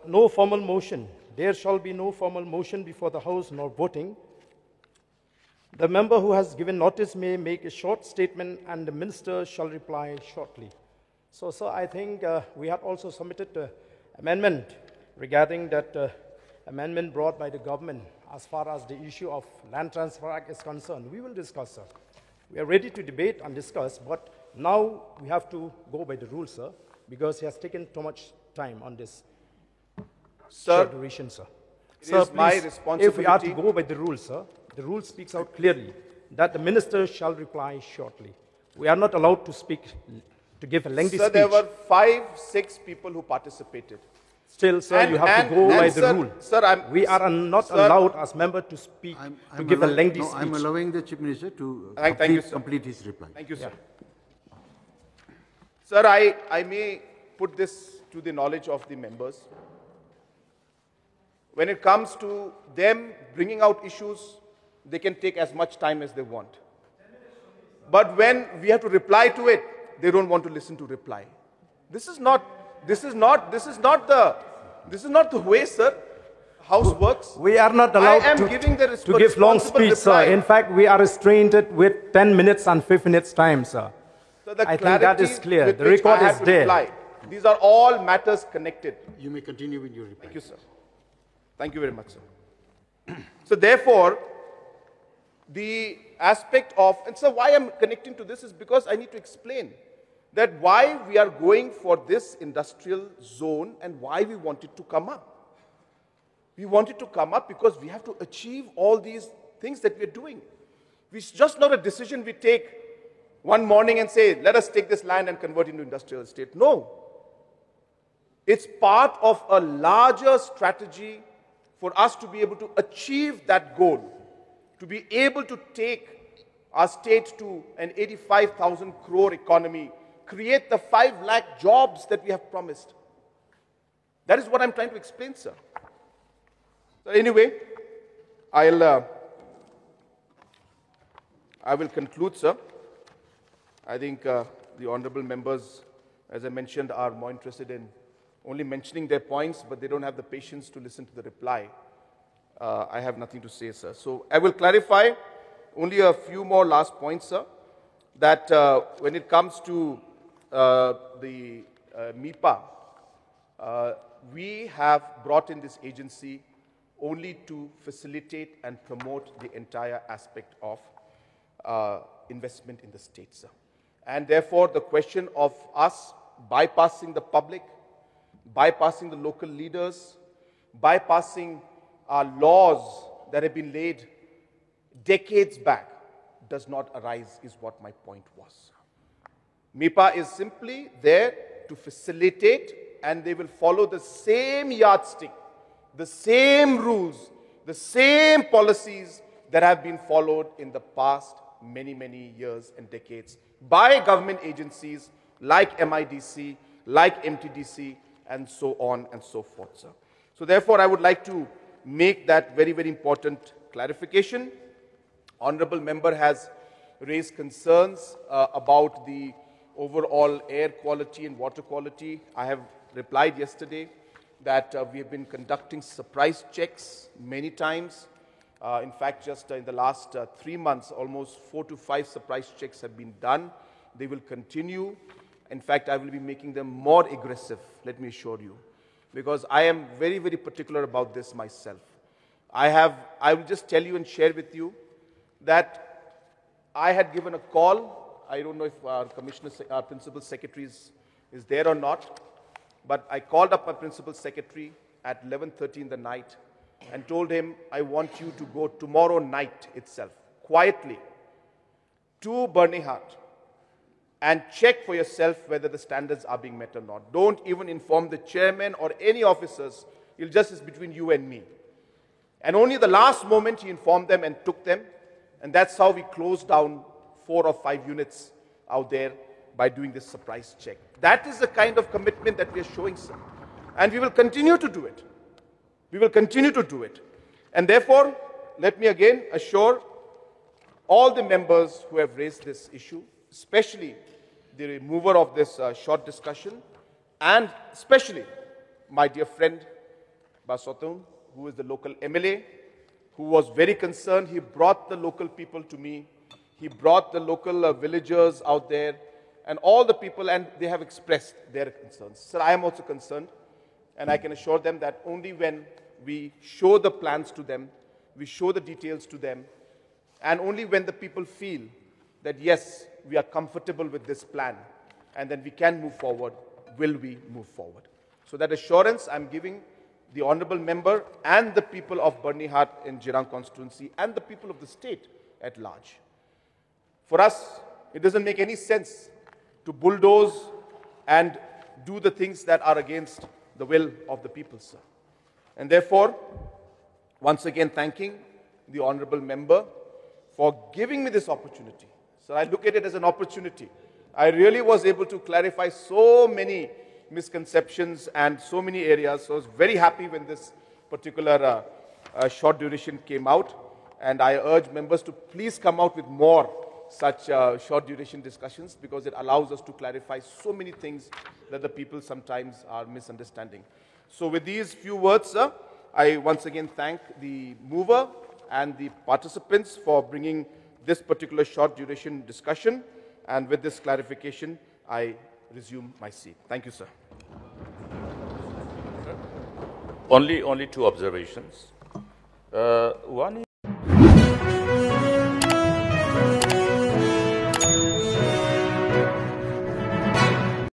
No formal motion. There shall be no formal motion before the House nor voting. The member who has given notice may make a short statement and the minister shall reply shortly. So, sir, I think we had also submitted an amendment regarding that amendment brought by the government as far as the issue of Land Transfer Act is concerned. We will discuss, sir. We are ready to debate and discuss, but now we have to go by the rules, sir, because he has taken too much time on this. Sir, duration, sir. It is my responsibility. If we are to go by the rules, sir, the rule speaks out clearly that the minister shall reply shortly. We are not allowed to speak, to give a lengthy speech. Sir, there were 5, 6 people who participated. Still, sir, you have to go by the rule. Sir, we are not allowed as member to speak, to give a lengthy speech. I'm allowing the Chief Minister to complete his reply. Thank you, sir. Yeah. Sir, I may put this to the knowledge of the members. When it comes to them bringing out issues, they can take as much time as they want. But when we have to reply to it, they don't want to listen to reply. This is not the way, sir, House works. We are not allowed to give long speech, sir. In fact, we are restrained with 10 minutes and 5 minutes time, sir. So I think that is clear. The record is there. Reply. These are all matters connected. You may continue with your reply. Thank you, sir. Thank you very much, sir. So therefore, the aspect of, and so why I'm connecting to this is because I need to explain that why we are going for this industrial zone and why we want it to come up. We want it to come up because we have to achieve all these things that we're doing. It's just not a decision we take one morning and say, let us take this land and convert it into industrial estate. No. It's part of a larger strategy for us to be able to achieve that goal, to be able to take our state to an 85,000 crore economy, create the 5 lakh jobs that we have promised. That is what I'm trying to explain, sir. So anyway, I will conclude, sir. I think the honorable members, as I mentioned, are more interested in only mentioning their points, but they don't have the patience to listen to the reply. I have nothing to say, sir. So I will clarify only a few more last points, sir, that when it comes to the MIPA, we have brought in this agency only to facilitate and promote the entire aspect of investment in the state, sir. And therefore, the question of us bypassing the public, bypassing the local leaders, bypassing our laws that have been laid decades back does not arise, is what my point was. MIPA is simply there to facilitate, and they will follow the same yardstick, the same rules, the same policies that have been followed in the past many, many years and decades by government agencies like MIDC, like MTDC, and so on and so forth, sir. So therefore, I would like to make that very, very important clarification. Honorable member has raised concerns about the overall air quality and water quality. I have replied yesterday that we have been conducting surprise checks many times. In fact, just in the last 3 months, almost 4 to 5 surprise checks have been done. They will continue. In fact, I will be making them more aggressive, let me assure you, because I am very, very particular about this myself. I will just tell you and share with you that I had given a call. I don't know if our our principal secretary is there or not, but I called up my principal secretary at 11:30 in the night and told him, I want you to go tomorrow night itself, quietly, to Bernihart and check for yourself whether the standards are being met or not. Don't even inform the chairman or any officers. It's just between you and me. And only the last moment he informed them and took them, and that's how we closed down 4 or 5 units out there by doing this surprise check. That is the kind of commitment that we are showing, sir. And we will continue to do it. We will continue to do it. And therefore, let me again assure all the members who have raised this issue, especially the remover of this short discussion, and especially my dear friend Basotong, who is the local MLA, who was very concerned. He brought the local people to me. He brought the local villagers out there and all the people, and they have expressed their concerns. Sir, I am also concerned, and I can assure them that only when we show the plans to them, we show the details to them, and only when the people feel that, yes, we are comfortable with this plan, and then we can move forward, will we move forward. So that assurance I'm giving the honorable member and the people of Barnihat in Jirang constituency and the people of the state at large. For us, it doesn't make any sense to bulldoze and do the things that are against the will of the people, sir. And therefore, once again thanking the honorable member for giving me this opportunity. So I look at it as an opportunity. I really was able to clarify so many misconceptions and so many areas. So I was very happy when this particular short duration came out. And I urge members to please come out with more such short duration discussions, because it allows us to clarify so many things that the people sometimes are misunderstanding. So with these few words, sir, I once again thank the mover and the participants for bringing this particular short duration discussion. And with this clarification, I resume my seat. Thank you, sir. Only two observations. One is